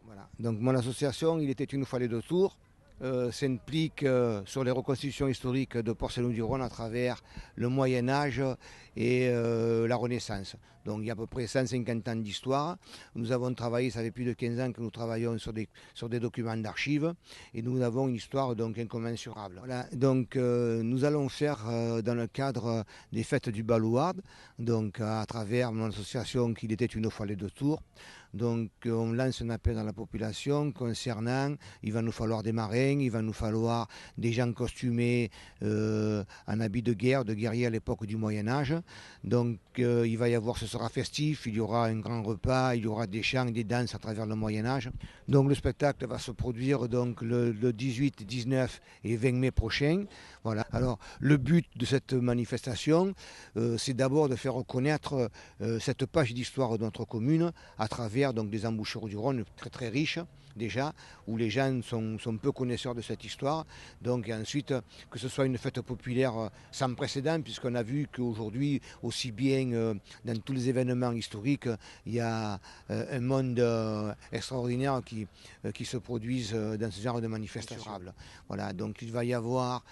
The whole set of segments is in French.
Voilà. Donc mon association, il était une fois les deux tours, s'implique sur les reconstitutions historiques de Porcellum-du-Rhône à travers le Moyen Âge et la Renaissance. Donc il y a à peu près 150 ans d'histoire. Nous avons travaillé, ça fait plus de 15 ans que nous travaillons sur des documents d'archives et nous avons une histoire donc incommensurable. Voilà. Donc nous allons faire dans le cadre des fêtes du Balouard, donc à travers mon association qu'il était une fois les deux tours. Donc on lance un appel dans la population concernant, il va nous falloir des marins, il va nous falloir des gens costumés en habits de guerre, de guerriers à l'époque du Moyen-Âge. Donc il va y avoir, ce sera festif, il y aura un grand repas, il y aura des chants, des danses à travers le Moyen-Âge. Donc le spectacle va se produire donc le 18, 19 et 20 mai prochain. Voilà. Alors le but de cette manifestation, c'est d'abord de faire reconnaître cette page d'histoire de notre commune à travers donc des embouchures du Rhône très très riches déjà, où les gens sont peu connaisseurs de cette histoire. Donc et ensuite que ce soit une fête populaire sans précédent, puisqu'on a vu qu'aujourd'hui, aussi bien dans tous les événements historiques, il y a un monde extraordinaire qui se produisent dans ce genre de manifestations. Voilà, donc il va y avoir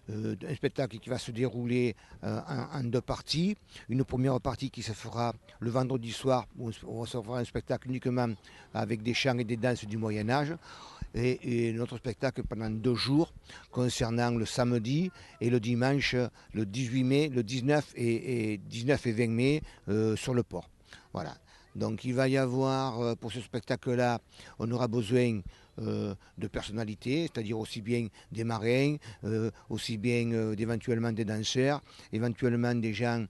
un spectacle qui va se dérouler en deux parties. Une première partie qui se fera le vendredi soir, où on se fera un spectacle uniquement avec des chants et des danses du Moyen-Âge. Et notre spectacle pendant 2 jours concernant le samedi et le dimanche, le 18 mai, le 19 et 20 mai sur le port. Voilà. Donc il va y avoir, pour ce spectacle-là, on aura besoin de personnalités, c'est-à-dire aussi bien des marins, aussi bien d'éventuellement des danseurs, éventuellement des gens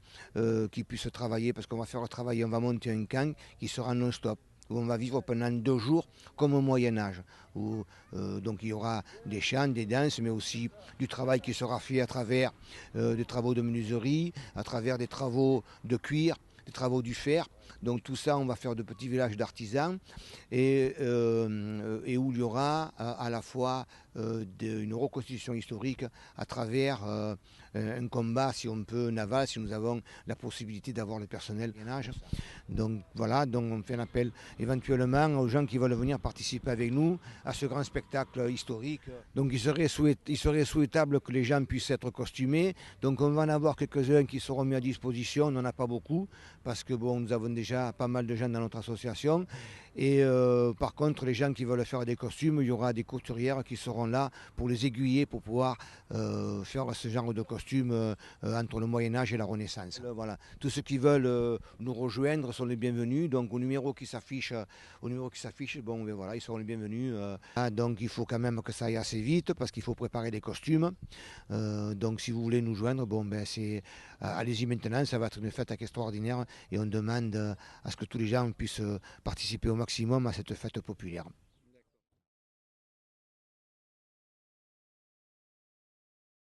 qui puissent travailler, parce qu'on va faire travailler, on va monter un camp qui sera non-stop, où on va vivre pendant 2 jours comme au Moyen-Âge, où donc il y aura des chants, des danses, mais aussi du travail qui sera fait à travers des travaux de menuiserie, à travers des travaux de cuir, des travaux du fer. Donc tout ça, on va faire de petits villages d'artisans et où il y aura à la fois une reconstitution historique à travers un combat, si on peut, naval, si nous avons la possibilité d'avoir le personnel ménage. Donc voilà, donc on fait un appel éventuellement aux gens qui veulent venir participer avec nous à ce grand spectacle historique. Donc il serait souhaitable que les gens puissent être costumés. Donc on va en avoir quelques-uns qui seront mis à disposition, on n'en a pas beaucoup, parce que bon, nous avons déjà pas mal de gens dans notre association. Et par contre, les gens qui veulent faire des costumes, il y aura des couturières qui seront là pour les aiguiller pour pouvoir faire ce genre de costumes entre le Moyen-Âge et la Renaissance. Voilà. Tous ceux qui veulent nous rejoindre sont les bienvenus. Donc au numéro qui s'affiche, bon, ben voilà, ils seront les bienvenus. Donc il faut quand même que ça aille assez vite parce qu'il faut préparer des costumes. Donc si vous voulez nous joindre, bon ben allez-y maintenant, ça va être une fête extraordinaire et on demande à ce que tous les gens puissent participer au maximum à cette fête populaire.